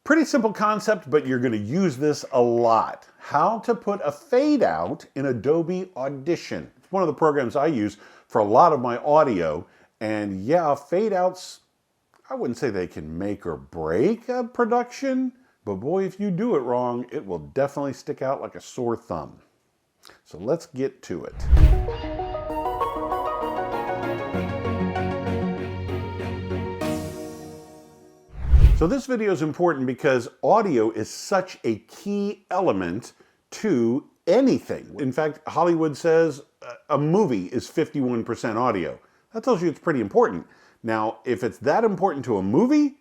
Pretty simple concept, but you're going to use this a lot. How to put a fade out in Adobe Audition. It's one of the programs I use for a lot of my audio. And yeah, fade outs, I wouldn't say they can make or break a production, but boy, if you do it wrong, it will definitely stick out like a sore thumb. So let's get to it. So this video is important because audio is such a key element to anything. In fact, Hollywood says a movie is 51% audio. That tells you it's pretty important. Now, if it's that important to a movie,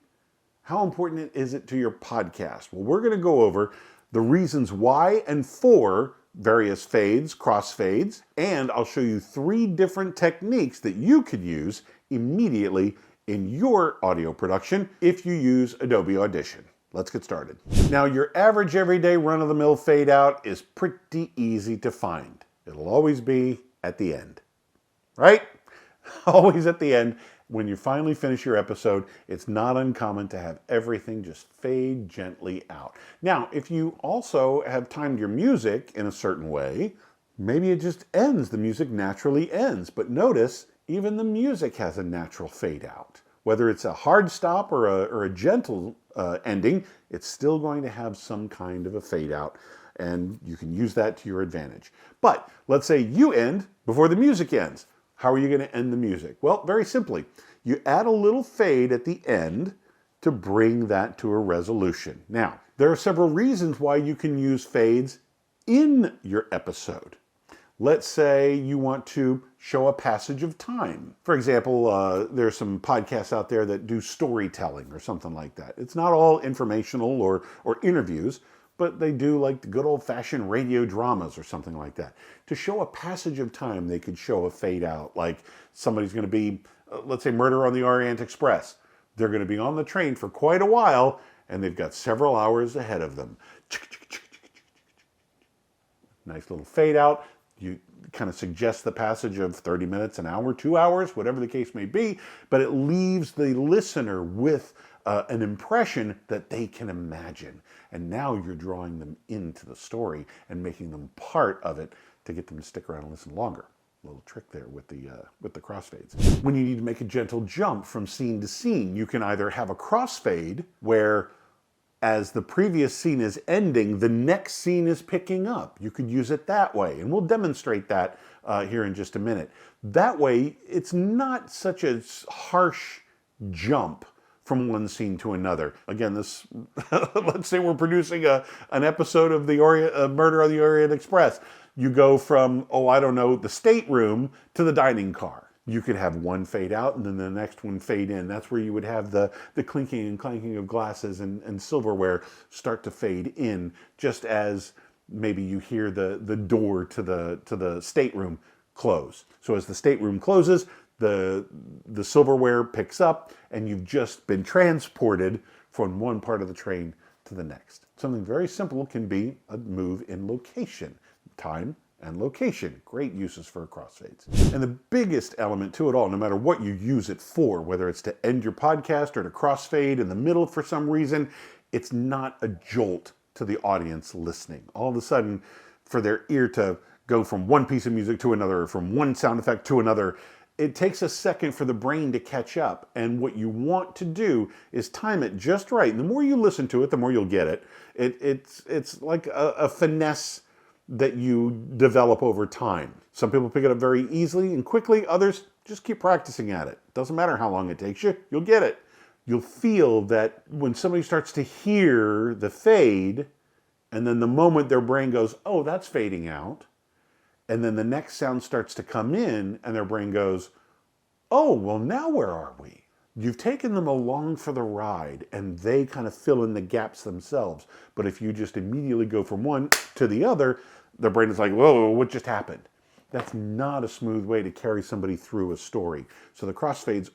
how important is it to your podcast? Well, we're going to go over the reasons why and for various fades, crossfades, and I'll show you 3 different techniques that you could use immediately in your audio production if you use Adobe Audition. Let's get started. Now, your average everyday run-of-the-mill fade out is pretty easy to find. It'll always be at the end, right? Always at the end. When you finally finish your episode, it's not uncommon to have everything just fade gently out. Now, if you also have timed your music in a certain way, maybe it just ends. The music naturally ends. But notice, even the music has a natural fade out. Whether it's a hard stop or a gentle ending, it's still going to have some kind of a fade out, and you can use that to your advantage. But let's say you end before the music ends. How are you going to end the music? Well, very simply, you add a little fade at the end to bring that to a resolution. Now, there are several reasons why you can use fades in your episode. Let's say you want to show a passage of time. For example, there's some podcasts out there that do storytelling or something like that. It's not all informational or interviews, but they do like the good old-fashioned radio dramas or something like that. To show a passage of time, they could show a fade out, like somebody's going to be, let's say, Murder on the Orient Express. They're going to be on the train for quite a while, and they've got several hours ahead of them. Nice little fade out. You kind of suggest the passage of 30 minutes, an hour, 2 hours, whatever the case may be, but it leaves the listener with an impression that they can imagine. And now you're drawing them into the story and making them part of it to get them to stick around and listen longer. A little trick there with the crossfades. When you need to make a gentle jump from scene to scene, you can either have a crossfade where as the previous scene is ending, the next scene is picking up. You could use it that way, and we'll demonstrate that here in just a minute. That way, it's not such a harsh jump from one scene to another. Again, this let's say we're producing an episode of the Murder on the Orient Express. You go from, oh, I don't know, the stateroom to the dining car. You could have one fade out and then the next one fade in. That's where you would have the clinking and clanking of glasses and silverware start to fade in, just as maybe you hear the door to the stateroom close. So as the stateroom closes, the silverware picks up, and you've just been transported from one part of the train to the next. Something very simple can be a move in location, time and location. Great uses for crossfades. And the biggest element to it all, no matter what you use it for, whether it's to end your podcast or to crossfade in the middle for some reason, it's not a jolt to the audience listening. All of a sudden, for their ear to go from one piece of music to another, or from one sound effect to another, it takes a second for the brain to catch up. And what you want to do is time it just right. And the more you listen to it, the more you'll get it. It's like a finesse that you develop over time. Some people pick it up very easily and quickly. Others just keep practicing at it. Doesn't matter how long it takes you, you'll get it. You'll feel that when somebody starts to hear the fade, and then the moment their brain goes, oh, that's fading out, and then the next sound starts to come in, and their brain goes, oh, well, now where are we? You've taken them along for the ride, and they kind of fill in the gaps themselves. But if you just immediately go from one to the other, their brain is like, whoa, what just happened? That's not a smooth way to carry somebody through a story. So the crossfades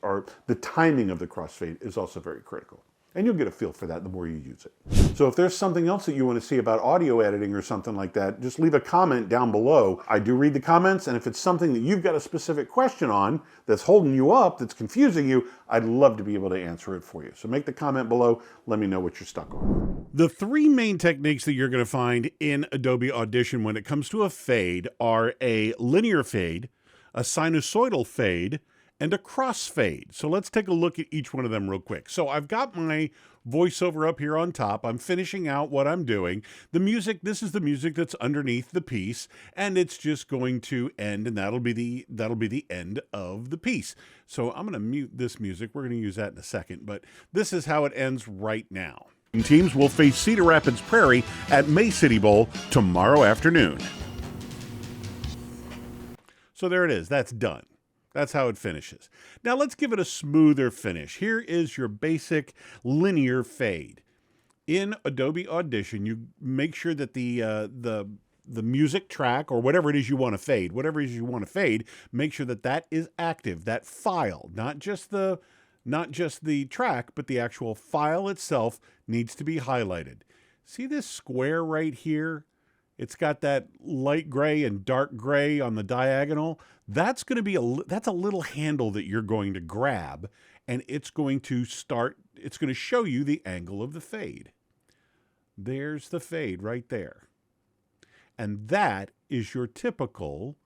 the timing of the crossfade is also very critical. And you'll get a feel for that the more you use it. So if there's something else that you want to see about audio editing or something like that, just leave a comment down below. I do read the comments, and if it's something that you've got a specific question on that's holding you up, that's confusing you, I'd love to be able to answer it for you. So make the comment below. Let me know what you're stuck on. The three main techniques that you're going to find in Adobe Audition when it comes to a fade are a linear fade, a sinusoidal fade, and a crossfade. So let's take a look at each one of them real quick. So I've got my voiceover up here on top. I'm finishing out what I'm doing. The music, this is the music that's underneath the piece, and it's just going to end, and that'll be the end of the piece. So I'm going to mute this music. We're going to use that in a second, but this is how it ends right now. Teams will face Cedar Rapids Prairie at May City Bowl tomorrow afternoon. So there it is. That's done. That's how it finishes. Now let's give it a smoother finish. Here is your basic linear fade. In Adobe Audition, you make sure that the music track or whatever it is you want to fade, make sure that that is active, that file, not just the track, but the actual file itself needs to be highlighted. See this square right here? It's got that light gray and dark gray on the diagonal. That's going to be that's a little handle that you're going to grab, and it's going to show you the angle of the fade. There's the fade right there. And that is your typical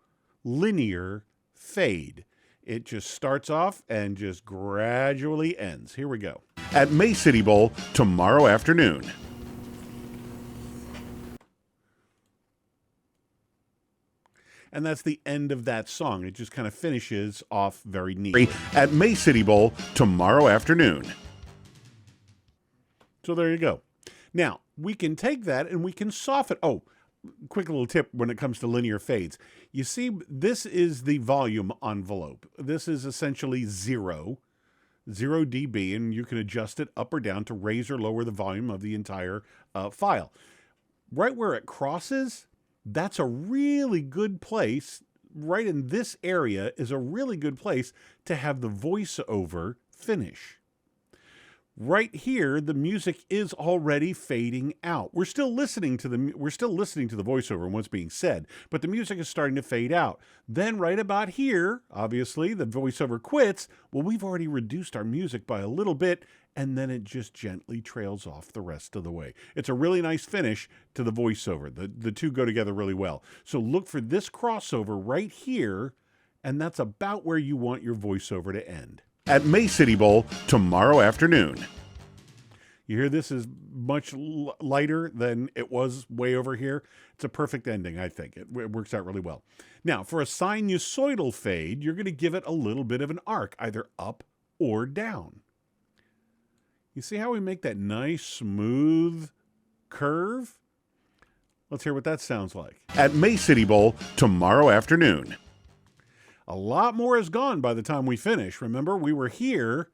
linear fade. It just starts off and just gradually ends. Here we go. At May City Bowl tomorrow afternoon. And that's the end of that song. It just kind of finishes off very neatly. At May City Bowl tomorrow afternoon. So there you go. Now, we can take that and we can soften. Oh, quick little tip when it comes to linear fades. You see, this is the volume envelope. This is essentially 0 dB, and you can adjust it up or down to raise or lower the volume of the entire file. Right where it crosses, that's a really good place. Right in this area is a really good place to have the voiceover finish. Right here, the music is already fading out. We're still listening to the voiceover and what's being said, but the music is starting to fade out. Then right about here, obviously, the voiceover quits. Well, we've already reduced our music by a little bit, and then it just gently trails off the rest of the way. It's a really nice finish to the voiceover. The two go together really well. So look for this crossover right here, and that's about where you want your voiceover to end. At May City Bowl tomorrow afternoon. You hear this is much lighter than it was way over here. It's a perfect ending, I think. It works out really well. Now, for a sinusoidal fade, you're going to give it a little bit of an arc, either up or down. You see how we make that nice, smooth curve? Let's hear what that sounds like. At May City Bowl tomorrow afternoon. A lot more is gone by the time we finish. Remember, we were here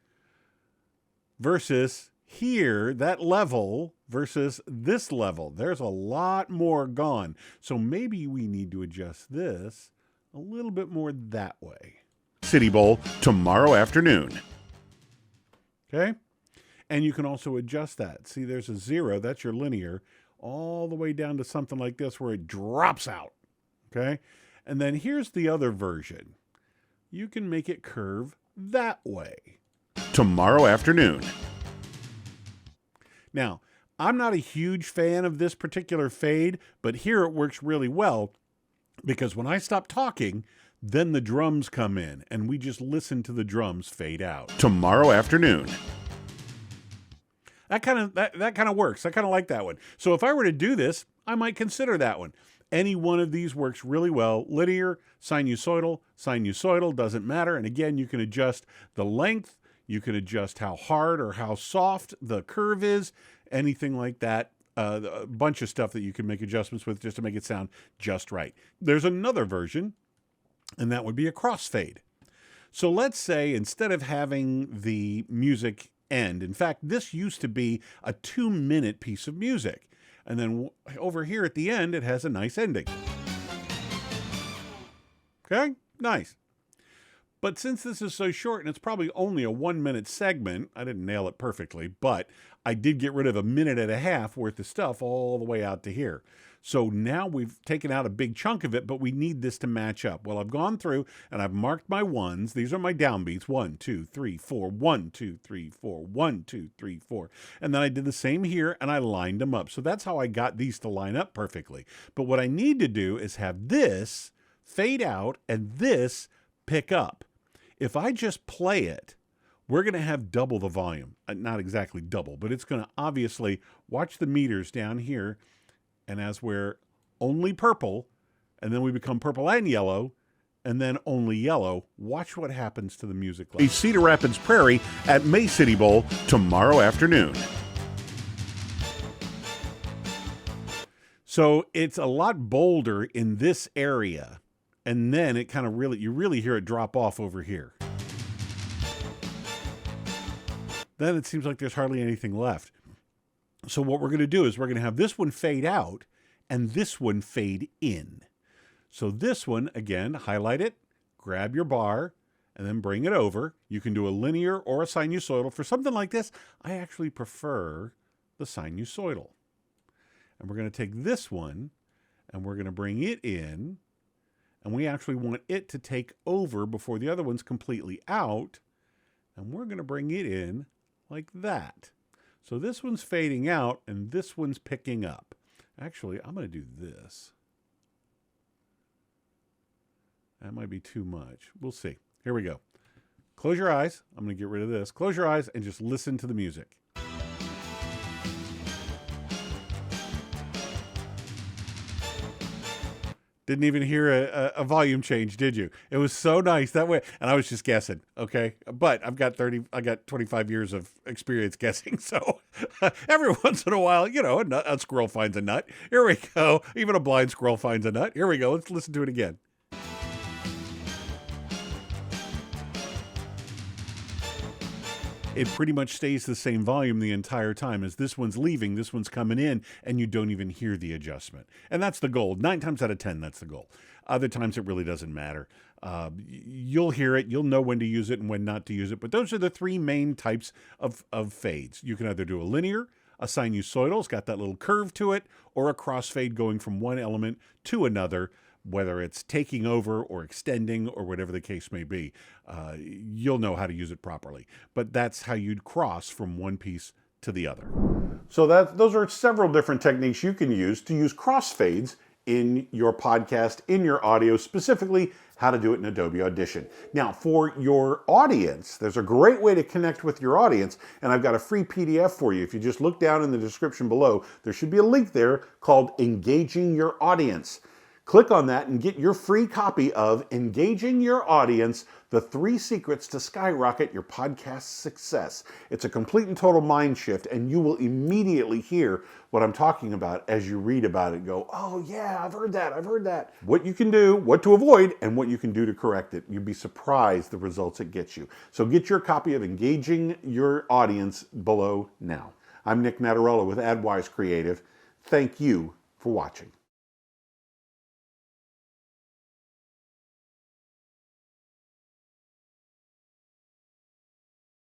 versus here, that level versus this level. There's a lot more gone. So maybe we need to adjust this a little bit more that way. City Bowl tomorrow afternoon. Okay? And you can also adjust that. See, there's a 0, that's your linear, all the way down to something like this where it drops out. Okay? And then here's the other version. You can make it curve that way. Tomorrow afternoon. Now, I'm not a huge fan of this particular fade, but here it works really well because when I stop talking, then the drums come in and we just listen to the drums fade out. Tomorrow afternoon. That kind of works. I kind of like that one. So if I were to do this, I might consider that one. Any one of these works really well. Linear, sinusoidal, doesn't matter. And again, you can adjust the length. You can adjust how hard or how soft the curve is, anything like that. A bunch of stuff that you can make adjustments with just to make it sound just right. There's another version, and that would be a crossfade. So let's say instead of having the music end, in fact, this used to be a 2-minute piece of music. And then over here at the end, it has a nice ending. Okay, nice. But since this is so short, and it's probably only a 1-minute segment, I didn't nail it perfectly, but I did get rid of a minute and a half worth of stuff all the way out to here. So now we've taken out a big chunk of it, but we need this to match up. Well, I've gone through and I've marked my ones. These are my downbeats. 1, 2, 3, 4, 1, 2, 3, 4, 1, 2, 3, 4. And then I did the same here and I lined them up. So that's how I got these to line up perfectly. But what I need to do is have this fade out and this pick up. If I just play it, we're going to have double the volume. Not exactly double, but it's going to obviously, watch the meters down here. And as we're only purple, and then we become purple and yellow, and then only yellow, watch what happens to the music level. Cedar Rapids Prairie at May City Bowl tomorrow afternoon. So it's a lot bolder in this area, and then it kind of you really hear it drop off over here. Then it seems like there's hardly anything left. So what we're going to do is we're going to have this one fade out and this one fade in. So this one, again, highlight it, grab your bar, and then bring it over. You can do a linear or a sinusoidal. For something like this, I actually prefer the sinusoidal. And we're going to take this one and we're going to bring it in. And we actually want it to take over before the other one's completely out. And we're going to bring it in like that. So this one's fading out and this one's picking up. Actually, I'm going to do this. That might be too much. We'll see. Here we go. Close your eyes. I'm going to get rid of this. Close your eyes and just listen to the music. Didn't even hear a volume change, did you? It was so nice that way. And I was just guessing, okay? But I got 25 years of experience guessing. So every once in a while, you know, a squirrel finds a nut. Here we go. Even a blind squirrel finds a nut. Here we go. Let's listen to it again. It pretty much stays the same volume the entire time. As this one's leaving, this one's coming in, and you don't even hear the adjustment. And that's the goal. 9 times out of 10, that's the goal. Other times, it really doesn't matter. You'll hear it. You'll know when to use it and when not to use it. But those are the 3 main types of fades. You can either do a linear, a sinusoidal, it's got that little curve to it, or a crossfade going from one element to another, whether it's taking over or extending or whatever the case may be. You'll know how to use it properly. But that's how you'd cross from one piece to the other. So those are several different techniques you can use to use crossfades in your podcast, in your audio, specifically how to do it in Adobe Audition. Now, for your audience, there's a great way to connect with your audience, and I've got a free PDF for you. If you just look down in the description below, there should be a link there called Engaging Your Audience. Click on that and get your free copy of Engaging Your Audience, the 3 Secrets to Skyrocket Your Podcast Success. It's a complete and total mind shift, and you will immediately hear what I'm talking about as you read about it. Go, oh yeah, I've heard that. What you can do, what to avoid, and what you can do to correct it. You'd be surprised the results it gets you. So get your copy of Engaging Your Audience below now. I'm Nic Natarella with AdWise Creative. Thank you for watching.